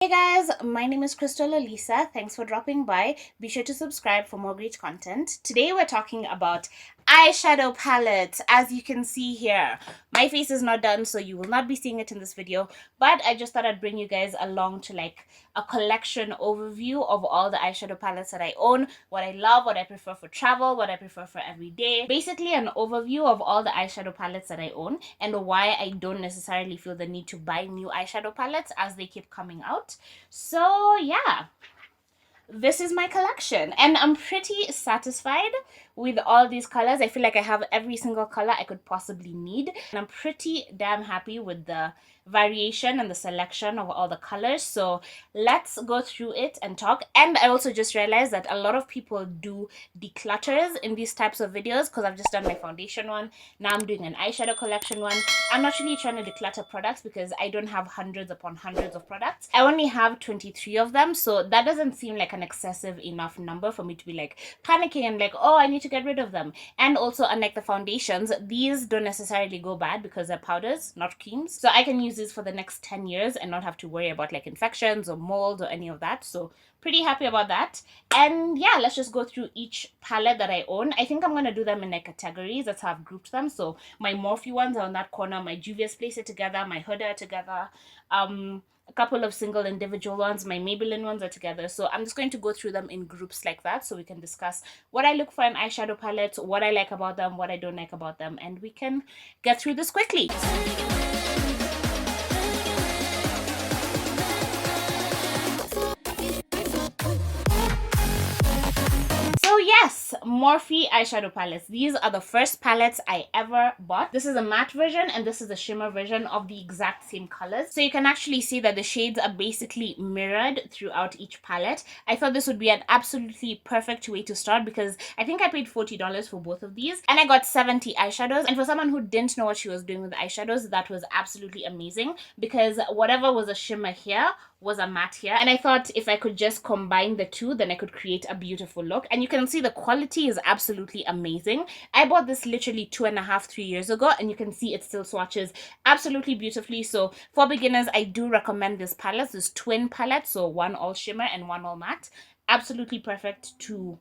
Hey guys, my name is Crystal Olisa. Thanks for dropping by. Be sure to subscribe for more great content. Today we're talking about eyeshadow palettes. As you can see here, my face is not done, so you will not be seeing it in this video, but I just thought I'd bring you guys along to like a collection overview of all the eyeshadow palettes that I own, what I love, what I prefer for travel, what I prefer for everyday. Basically an overview of all the eyeshadow palettes that I own and why I don't necessarily feel the need to buy new eyeshadow palettes as they keep coming out. So yeah, this is my collection and I'm pretty satisfied with all these colors. I feel like I have every single color I could possibly need, and I'm pretty damn happy with the variation and the selection of all the colors. So let's go through it and talk. And I also just realized that a lot of people do declutters in these types of videos, because I've just done my foundation one, now I'm doing an eyeshadow collection one. I'm not really trying to declutter products because I don't have hundreds upon hundreds of products. I only have 23 of them, so that doesn't seem like an excessive enough number for me to be like panicking and like, oh, I need to get rid of them. And also, unlike the foundations, these don't necessarily go bad because they're powders, not creams, so I can use these for the next 10 years and not have to worry about like infections or mold or any of that. So pretty happy about that. And yeah, let's just go through each palette that I own. I think I'm gonna do them in like categories. That's how I've grouped them. So my Morphe ones are on that corner, my Juvia's place it together, my Huda together, a couple of single individual ones, my Maybelline ones are together. So I'm just going to go through them in groups like that so we can discuss what I look for in eyeshadow palettes, what I like about them, what I don't like about them, and we can get through this quickly. Yes, Morphe eyeshadow palettes. These are the first palettes I ever bought. This is a matte version and this is a shimmer version of the exact same colors. So you can actually see that the shades are basically mirrored throughout each palette. I thought this would be an absolutely perfect way to start because I think I paid $40 for both of these and I got 70 eyeshadows. And for someone who didn't know what she was doing with eyeshadows, that was absolutely amazing because whatever was a shimmer here was a matte here, and I thought if I could just combine the two, then I could create a beautiful look. And you can see the quality is absolutely amazing. I bought this literally 2.5-3 years ago, and you can see it still swatches absolutely beautifully. So for beginners, I do recommend this palette, this twin palette, so one all shimmer and one all matte. Absolutely perfect to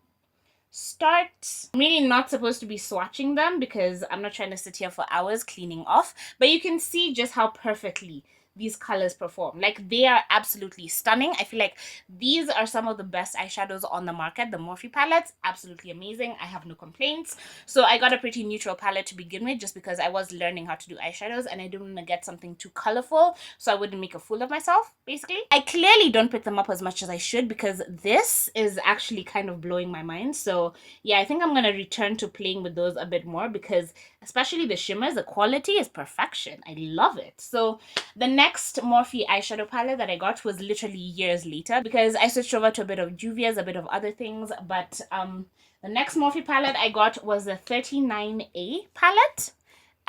start. I'm really not supposed to be swatching them because I'm not trying to sit here for hours cleaning off, but you can see just how perfectly these colors perform. Like, they are absolutely stunning. I feel like these are some of the best eyeshadows on the market. The Morphe palettes, absolutely amazing. I have no complaints. So I got a pretty neutral palette to begin with just because I was learning how to do eyeshadows and I didn't want to get something too colorful so I wouldn't make a fool of myself, basically. I clearly don't pick them up as much as I should because this is actually kind of blowing my mind. So yeah, I think I'm going to return to playing with those a bit more because especially the shimmers, the quality is perfection. I love it. So the next Morphe eyeshadow palette that I got was literally years later because I switched over to a bit of Juvia's, a bit of other things. But the next Morphe palette I got was the 39A palette.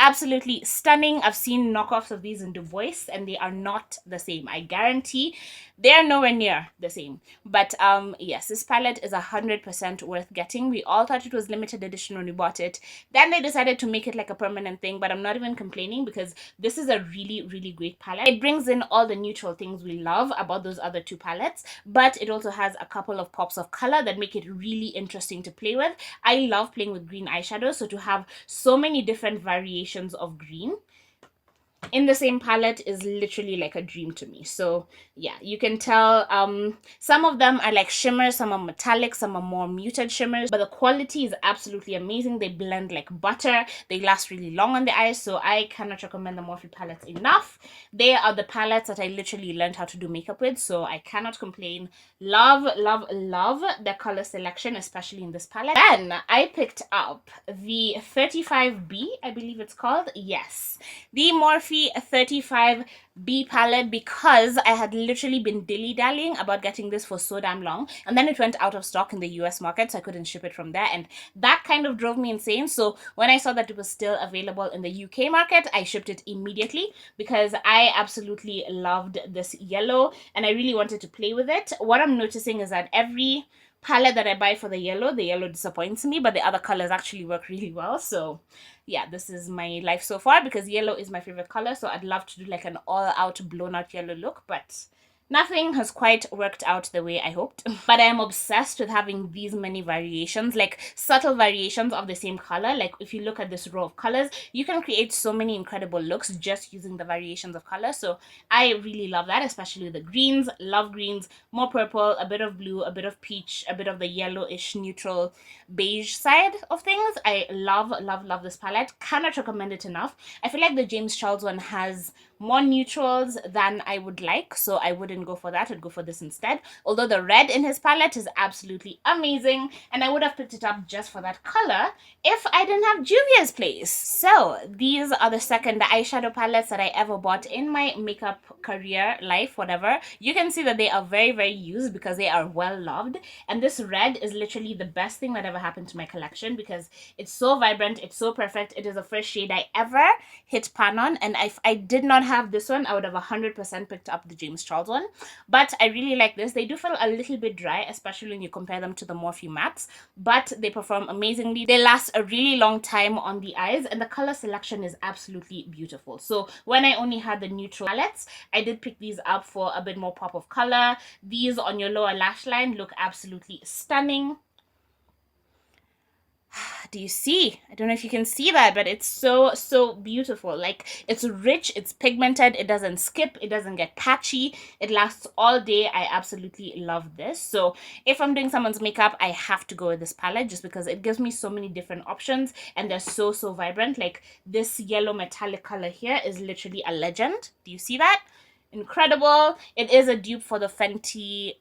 Absolutely stunning. I've seen knockoffs of these in Du Bois and they are not the same. I guarantee they're nowhere near the same. But yes, this palette is 100% worth getting. We all thought it was limited edition when we bought it. Then they decided to make it like a permanent thing, but I'm not even complaining because this is a really, really great palette. It brings in all the neutral things we love about those other two palettes, but it also has a couple of pops of color that make it really interesting to play with. I love playing with green eyeshadows, so to have so many different variations of green in the same palette is literally like a dream to me. So yeah, you can tell some of them are like shimmers, some are metallic, some are more muted shimmers, but the quality is absolutely amazing. They blend like butter, they last really long on the eyes, so I cannot recommend the Morphe palettes enough. They are the palettes that I literally learned how to do makeup with, so I cannot complain. Love, love, love the color selection, especially in this palette. Then I picked up the 35B, I believe it's called. Yes, the Morphe 35B palette because I had literally been dilly-dallying about getting this for so damn long, and then it went out of stock in the US market, so I couldn't ship it from there, and that kind of drove me insane. So when I saw that it was still available in the UK market, I shipped it immediately because I absolutely loved this yellow and I really wanted to play with it. What I'm noticing is that every palette that I buy for the yellow disappoints me, but the other colors actually work really well. So yeah, this is my life so far because yellow is my favorite color, so I'd love to do like an all-out blown out yellow look, but Nothing has quite worked out the way I hoped, but I am obsessed with having these many variations, like subtle variations of the same color. Like if you look at this row of colors, you can create so many incredible looks just using the variations of color. So I really love that, especially the greens. Love greens, more purple, a bit of blue, a bit of peach, a bit of the yellowish neutral beige side of things. I love, love, love this palette. Cannot recommend it enough. I feel like the James Charles one has more neutrals than I would like, so I wouldn't go for that. I'd go for this instead. Although the red in his palette is absolutely amazing, and I would have picked it up just for that color if I didn't have Juvia's place. So these are the second eyeshadow palettes that I ever bought in my makeup career, life, whatever. You can see that they are very, very used because they are well loved, and this red is literally the best thing that ever happened to my collection because it's so vibrant, it's so perfect. It is the first shade I ever hit pan on, and if I did not have this one, I would have 100% picked up the James Charles one. But I really like this. They do feel a little bit dry, especially when you compare them to the Morphe mattes, but they perform amazingly. They last a really long time on the eyes, and the color selection is absolutely beautiful. So when I only had the neutral palettes, I did pick these up for a bit more pop of color. These on your lower lash line look absolutely stunning. Do you see? I don't know if you can see that, but it's so beautiful. Like, it's rich, it's pigmented, it doesn't skip, it doesn't get patchy, it lasts all day. I absolutely love this. So if I'm doing someone's makeup, I have to go with this palette just because it gives me so many different options, and they're so vibrant. Like, this yellow metallic color here is literally a legend. Do you see that? Incredible. It is a dupe for the Fenty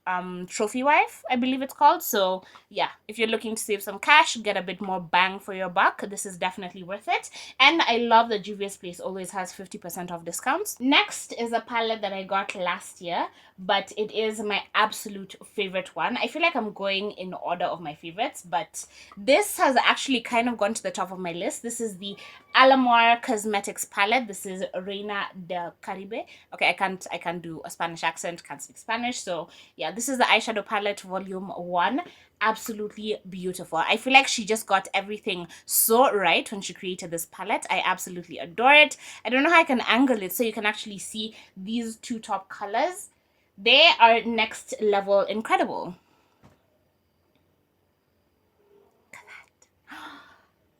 Trophy Wife, I believe it's called. So yeah, if you're looking to save some cash, get a bit more bang for your buck, this is definitely worth it. And I love that Juvia's Place always has 50% off discounts. Next is a palette that I got last year, but it is my absolute favorite one. I feel like I'm going in order of my favorites, but this has actually kind of gone to the top of my list. This is the Alomar Cosmetics palette. This is Reina del Caribe. Okay, I can't do a Spanish accent, can't speak Spanish. So yeah, this is the eyeshadow palette volume 1. Absolutely beautiful. I feel like she just got everything so right when she created this palette. I absolutely adore it. I don't know how I can angle it so you can actually see these two top colors. They are next level incredible.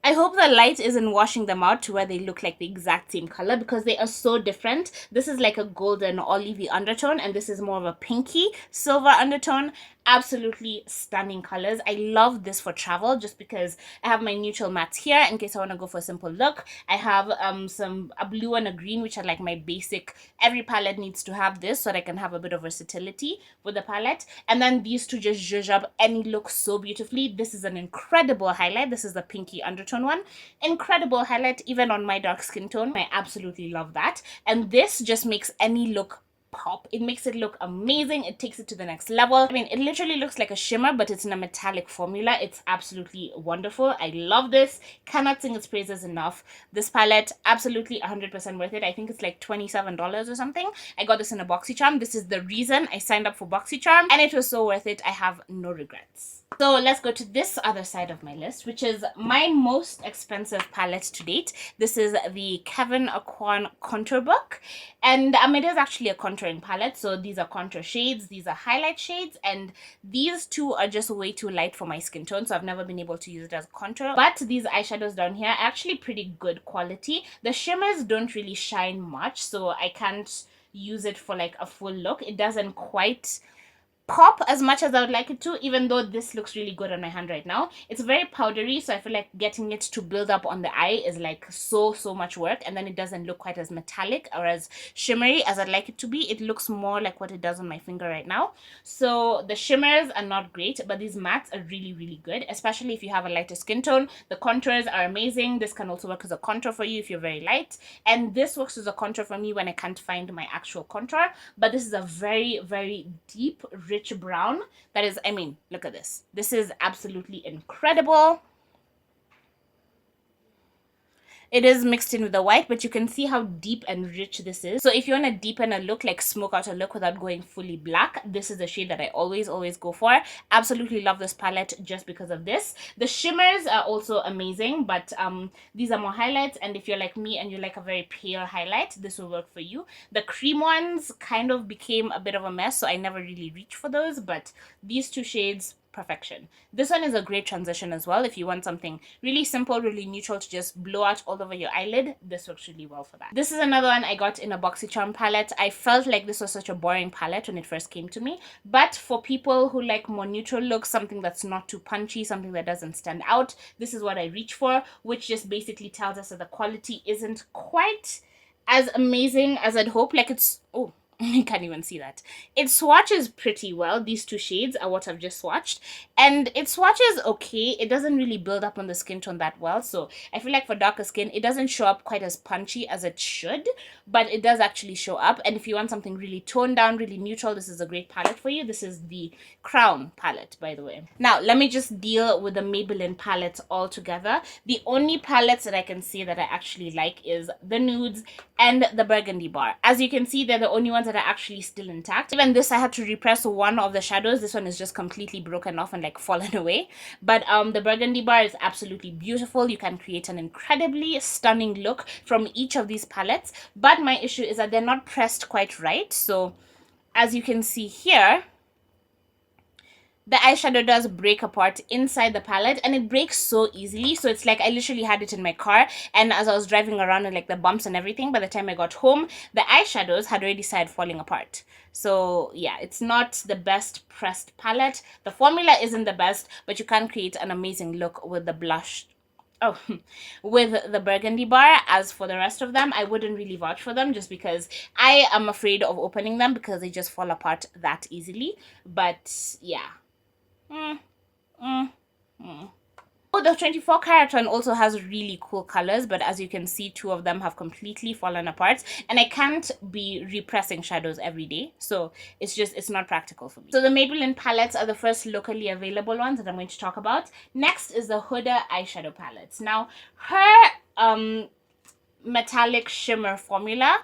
I hope the light isn't washing them out to where they look like the exact same color because they are so different. This is like a golden olivey undertone, and this is more of a pinky silver undertone. Absolutely stunning colors. I love this for travel just because I have my neutral mattes here in case I want to go for a simple look. I have a blue and a green, which are like my basic. Every palette needs to have this so that I can have a bit of versatility with the palette. And then these two just zhuzh up any look so beautifully. This is an incredible highlight. This is the pinky undertone one. Incredible highlight even on my dark skin tone. I absolutely love that. And this just makes any look pop. It makes it look amazing. It takes it to the next level. I mean, it literally looks like a shimmer, but it's in a metallic formula. It's absolutely wonderful. I love this. Cannot sing its praises enough. This palette, absolutely 100% worth it. I think it's like $27 or something. I got this in a BoxyCharm. This is the reason I signed up for BoxyCharm, and it was so worth it. I have no regrets. So let's go to this other side of my list, which is my most expensive palette to date. This is the Kevyn Aucoin Contour Book, and it is actually a contouring palette. So these are contour shades, these are highlight shades, and these two are just way too light for my skin tone, so I've never been able to use it as contour. But these eyeshadows down here are actually pretty good quality. The shimmers don't really shine much, so I can't use it for like a full look. It doesn't quite pop as much as I would like it to, even though this looks really good on my hand right now. It's very powdery, so I feel like getting it to build up on the eye is like so much work, and then it doesn't look quite as metallic or as shimmery as I'd like it to be. It looks more like what it does on my finger right now. So the shimmers are not great, but these mattes are really good, especially if you have a lighter skin tone. The contours are amazing. This can also work as a contour for you if you're very light, and this works as a contour for me when I can't find my actual contour. But this is a very deep, rich brown that is, I mean, look at this. This is absolutely incredible. It is mixed in with the white, but you can see how deep and rich this is. So if you want to deepen a look, like smoke out a look without going fully black, this is the shade that I always go for. Absolutely love this palette just because of this. The shimmers are also amazing, but these are more highlights, and if you're like me and you like a very pale highlight, this will work for you. The cream ones kind of became a bit of a mess, so I never really reached for those, but these two shades, perfection. This one is a great transition as well. If you want something really simple, really neutral to just blow out all over your eyelid, this works really well for that. This is another one I got in a BoxyCharm palette. I felt like this was such a boring palette when it first came to me, but for people who like more neutral looks, something that's not too punchy, something that doesn't stand out, this is what I reach for, which just basically tells us that the quality isn't quite as amazing as I'd hope. Like it's, oh, you can't even see that. It swatches pretty well. These two shades are what I've just swatched, and it swatches okay. It doesn't really build up on the skin tone that well, so I feel like for darker skin it doesn't show up quite as punchy as it should, but it does actually show up. And if you want something really toned down, really neutral, this is a great palette for you. This is the Crown palette, by the way. Now let me just deal with the Maybelline palettes all together. The only palettes that I can say that I actually like is the nudes and the burgundy bar. As you can see, they're the only ones that are actually still intact. Even this, I had to repress one of the shadows. This one is just completely broken off and like fallen away, but the burgundy bar is absolutely beautiful. You can create an incredibly stunning look from each of these palettes, but my issue is that they're not pressed quite right. So as you can see here, the eyeshadow does break apart inside the palette, and it breaks so easily. So it's like I literally had it in my car, and as I was driving around and like the bumps and everything, by the time I got home, the eyeshadows had already started falling apart. So yeah, it's not the best pressed palette. The formula isn't the best, but you can create an amazing look with the blush. Oh, with the burgundy bar. As for the rest of them, I wouldn't really vouch for them just because I am afraid of opening them because they just fall apart that easily. But yeah. Oh, the 24 karat one also has really cool colors, but as you can see, two of them have completely fallen apart, and I can't be repressing shadows every day, so it's not practical for me. So the Maybelline palettes are the first locally available ones that I'm going to talk about. Next is the Huda eyeshadow palettes. Now her metallic shimmer formula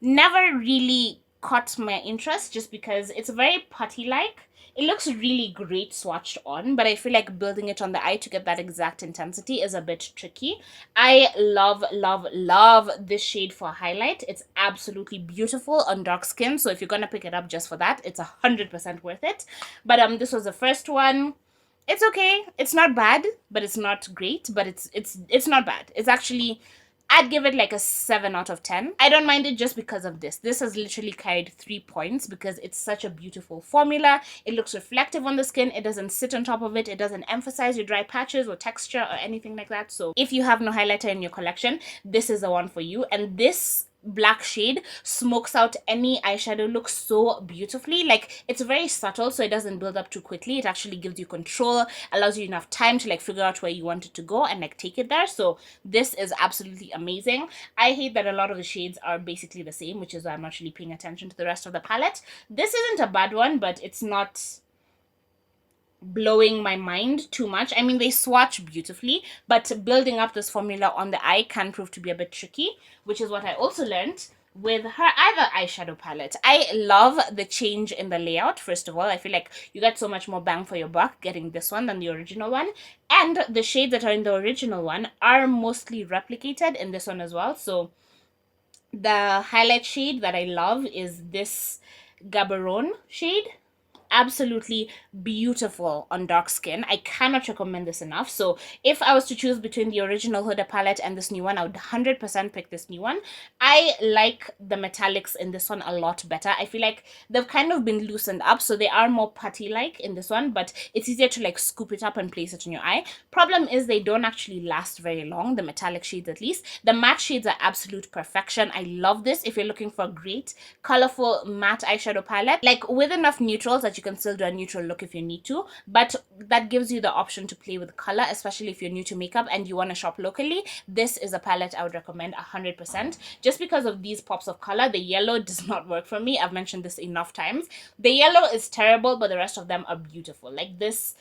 never really caught my interest just because it's very putty like. It looks really great swatched on, but I feel like building it on the eye to get that exact intensity is a bit tricky. I love, love, love this shade for highlight. It's absolutely beautiful on dark skin, so if you're gonna pick it up just for that, it's 100% worth it. But this was the first one. It's okay. It's not bad, but it's not great, but it's not bad. It's actually, I'd give it like a 7 out of 10. I don't mind it just because of this. This has literally carried 3 points because it's such a beautiful formula. It looks reflective on the skin. It doesn't sit on top of it. It doesn't emphasize your dry patches or texture or anything like that. So if you have no highlighter in your collection, this is the one for you. And this black shade smokes out any eyeshadow look so beautifully. Like, it's very subtle, so it doesn't build up too quickly. It actually gives you control, allows you enough time to like figure out where you want it to go and like take it there. So this is absolutely amazing. I hate that a lot of the shades are basically the same, which is why I'm not really paying attention to the rest of the palette. This isn't a bad one, but it's not blowing my mind too much. I mean, they swatch beautifully, but building up this formula on the eye can prove to be a bit tricky, which is what I also learned with her other eyeshadow palette. I love the change in the layout. First of all, I feel like you get so much more bang for your buck getting this one than the original one, and the shades that are in the original one are mostly replicated in this one as well. So the highlight shade that I love is this Gaborone shade. Absolutely beautiful on dark skin. I cannot recommend this enough. So if I was to choose between the original Huda palette and this new one, I would 100% pick this new one. I like the metallics in this one a lot better. I feel like they've kind of been loosened up, so they are more putty like in this one, but it's easier to like scoop it up and place it on your eye. Problem is they don't actually last very long, the metallic shades at least. The matte shades are absolute perfection. I love this if you're looking for a great colorful matte eyeshadow palette, like with enough neutrals that you can still do a neutral look if you need to, but that gives you the option to play with color, especially if you're new to makeup and you want to shop locally. This is a palette I would recommend 100%, just because of these pops of color. The yellow does not work for me. I've mentioned this enough times. The yellow is terrible, but the rest of them are beautiful. Like this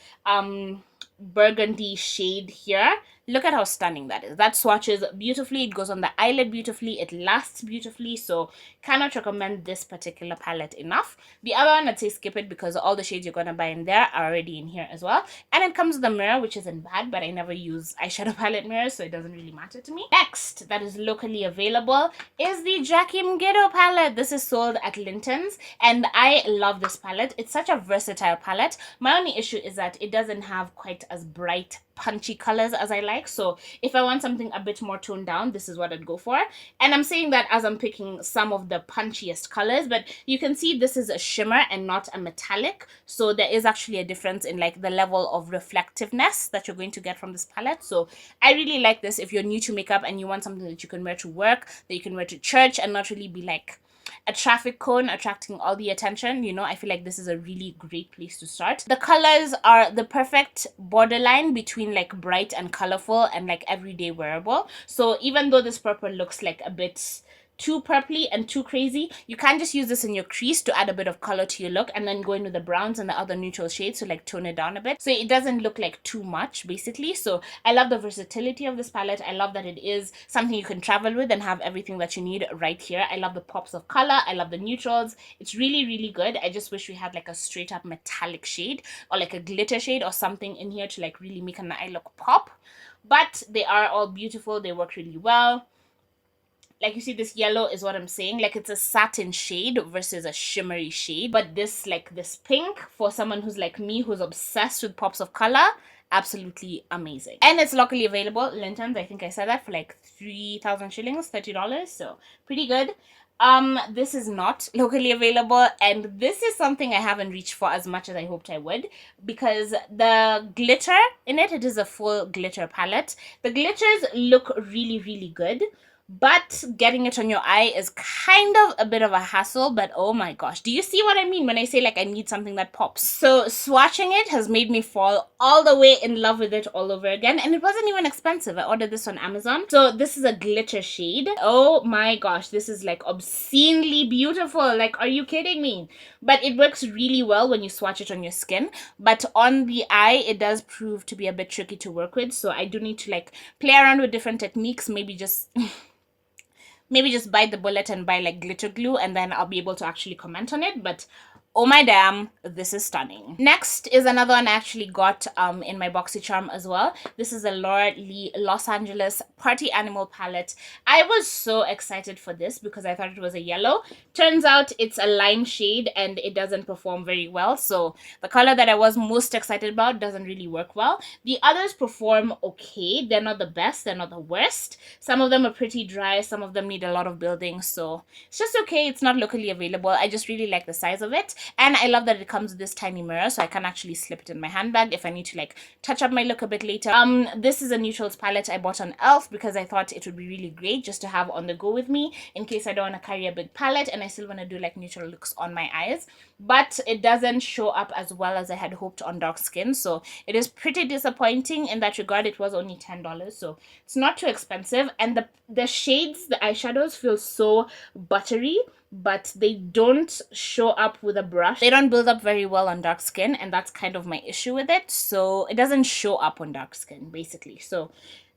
burgundy shade here, Look at how stunning that is. That swatches beautifully. It goes on the eyelid beautifully. It lasts beautifully. So cannot recommend this particular palette enough. The other one, I'd say skip it because all the shades you're going to buy in there are already in here as well. And it comes with a mirror, which isn't bad, but I never use eyeshadow palette mirrors, so it doesn't really matter to me. Next, that is locally available, is the Jackie Ghetto palette. This is sold at Linton's, and I love this palette. It's such a versatile palette. My only issue is that it doesn't have quite as bright punchy colors as I like. So if I want something a bit more toned down, this is what I'd go for. And I'm saying that as I'm picking some of the punchiest colors, but you can see this is a shimmer and not a metallic. So there is actually a difference in like the level of reflectiveness that you're going to get from this palette. So I really like this if you're new to makeup and you want something that you can wear to work, that you can wear to church and not really be like a traffic cone attracting all the attention. You know, I feel like this is a really great place to start. The colors are the perfect borderline between like bright and colorful and like everyday wearable. So even though this purple looks like a bit too purpley and too crazy, you can just use this in your crease to add a bit of color to your look and then go in with the browns and the other neutral shades to like tone it down a bit, so it doesn't look like too much basically. So I love the versatility of this palette. I love that it is something you can travel with and have everything that you need right here. I love the pops of color. I love the neutrals. It's really, really good. I just wish we had like a straight up metallic shade or like a glitter shade or something in here to like really make an eye look pop, but they are all beautiful. They work really well. Like you see, this yellow is what I'm saying, like it's a satin shade versus a shimmery shade, but this like this pink, for someone who's like me who's obsessed with pops of color, absolutely amazing. And it's locally available, Linton's. I think I said that, for like 3,000 shillings, $30, so pretty good. This is not locally available, and this is something I haven't reached for as much as I hoped I would, because the glitter in it is a full glitter palette. The glitters look really, really good, but getting it on your eye is kind of a bit of a hassle. But oh my gosh, do you see what I mean when I say like I need something that pops? So swatching it has made me fall all the way in love with it all over again, and it wasn't even expensive. I ordered this on Amazon. So this is a glitter shade. Oh my gosh, this is like obscenely beautiful. Like, are you kidding me? But it works really well when you swatch it on your skin, but on the eye it does prove to be a bit tricky to work with. So I do need to like play around with different techniques, maybe just bite the bullet and buy like glitter glue, and then I'll be able to actually comment on it. But oh my damn, this is stunning. Next is another one I actually got in my BoxyCharm as well. This is a Laura Lee Los Angeles Party Animal palette. I was so excited for this because I thought it was a yellow. Turns out it's a lime shade and it doesn't perform very well. So the color that I was most excited about doesn't really work well. The others perform okay. They're not the best, they're not the worst. Some of them are pretty dry, some of them need a lot of building, so it's just okay. It's not locally available. I just really like the size of it. And I love that it comes with this tiny mirror, so I can actually slip it in my handbag if I need to like touch up my look a bit later. This is a neutrals palette I bought on e.l.f. because I thought it would be really great just to have on the go with me in case I don't want to carry a big palette and I still want to do like neutral looks on my eyes. But it doesn't show up as well as I had hoped on dark skin, so it is pretty disappointing in that regard. It was only $10, so it's not too expensive. And the shades, the eyeshadows feel so buttery, but they don't show up with a brush. They don't build up very well on dark skin, and that's kind of my issue with it. So it doesn't show up on dark skin basically. So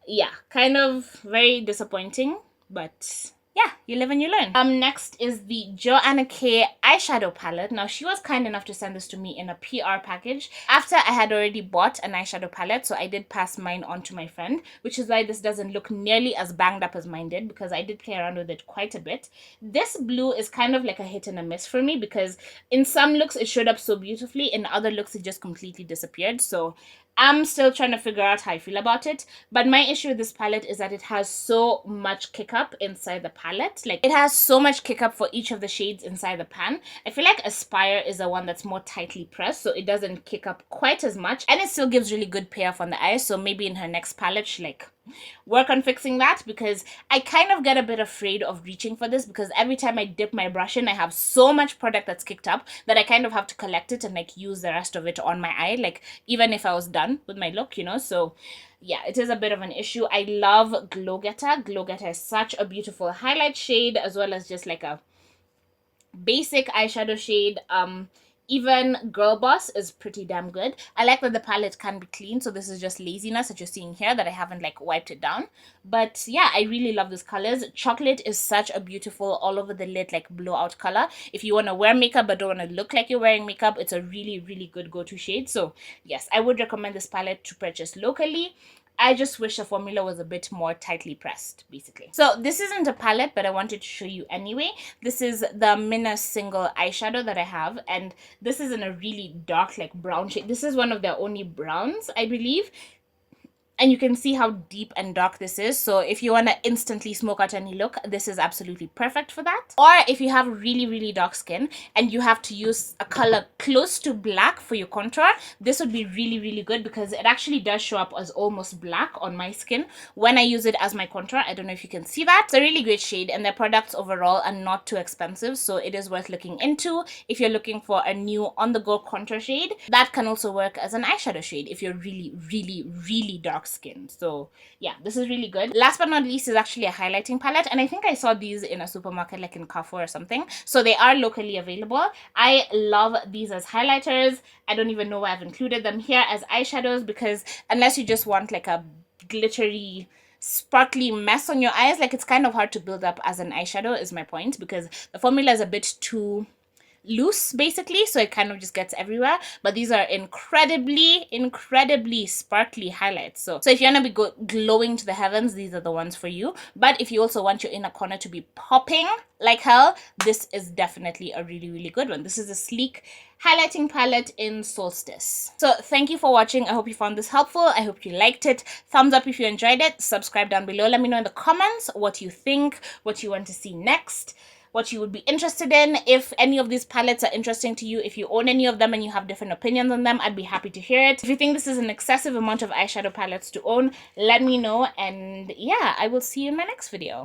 yeah, kind of very disappointing, but yeah, you live and you learn. Next is the Joanna K eyeshadow palette. Now, she was kind enough to send this to me in a PR package after I had already bought an eyeshadow palette, so I did pass mine on to my friend, which is why this doesn't look nearly as banged up as mine did, because I did play around with it quite a bit. This blue is kind of like a hit and a miss for me, because in some looks it showed up so beautifully, in other looks it just completely disappeared. So I'm still trying to figure out how I feel about it. But my issue with this palette is that it has so much kick up inside the palette. Like, it has so much kick up for each of the shades inside the pan. I feel like Aspire is the one that's more tightly pressed, so it doesn't kick up quite as much, and it still gives really good payoff on the eyes. So maybe in her next palette she like work on fixing that, because I kind of get a bit afraid of reaching for this, because every time I dip my brush in, I have so much product that's kicked up that I kind of have to collect it and like use the rest of it on my eye, like even if I was done with my look, you know. So yeah, it is a bit of an issue. I love Glow Getter. Glow Getter is such a beautiful highlight shade, as well as just like a basic eyeshadow shade. Even Girl Boss is pretty damn good. I like that the palette can be clean, so this is just laziness that you're seeing here that I haven't like wiped it down. But yeah, I really love these colors. Chocolate is such a beautiful all over the lid like blowout color. If you want to wear makeup but don't want to look like you're wearing makeup, it's a really, really good go-to shade. So yes, I would recommend this palette to purchase locally. I just wish the formula was a bit more tightly pressed, basically. So this isn't a palette, but I wanted to show you anyway. This is the Minna single eyeshadow that I have, and this is in a really dark, like brown shade. This is one of their only browns, I believe. And you can see how deep and dark this is. So if you want to instantly smoke out any look, this is absolutely perfect for that. Or if you have really, really dark skin and you have to use a color close to black for your contour, this would be really, really good because it actually does show up as almost black on my skin when I use it as my contour. I don't know if you can see that. It's a really great shade, and their products overall are not too expensive, so it is worth looking into if you're looking for a new on-the-go contour shade. That can also work as an eyeshadow shade if you're really, really, really dark skin. So yeah, this is really good. Last but not least is actually a highlighting palette, and I think I saw these in a supermarket like in Carrefour or something, so they are locally available. I love these as highlighters. I don't even know why I've included them here as eyeshadows, because unless you just want like a glittery sparkly mess on your eyes, like it's kind of hard to build up as an eyeshadow is my point, because the formula is a bit too loose basically, so it kind of just gets everywhere. But these are incredibly sparkly highlights, so if you want to be glowing to the heavens, these are the ones for you. But if you also want your inner corner to be popping like hell, this is definitely a really, really good one. This is a sleek highlighting palette in Solstice. So thank you for watching. I hope you found this helpful. I hope you liked it. Thumbs up if you enjoyed it. Subscribe down below. Let me know in the comments what you think, what you want to see next, what you would be interested in. If any of these palettes are interesting to you, if you own any of them and you have different opinions on them, I'd be happy to hear it. If you think this is an excessive amount of eyeshadow palettes to own, let me know. And yeah, I will see you in my next video.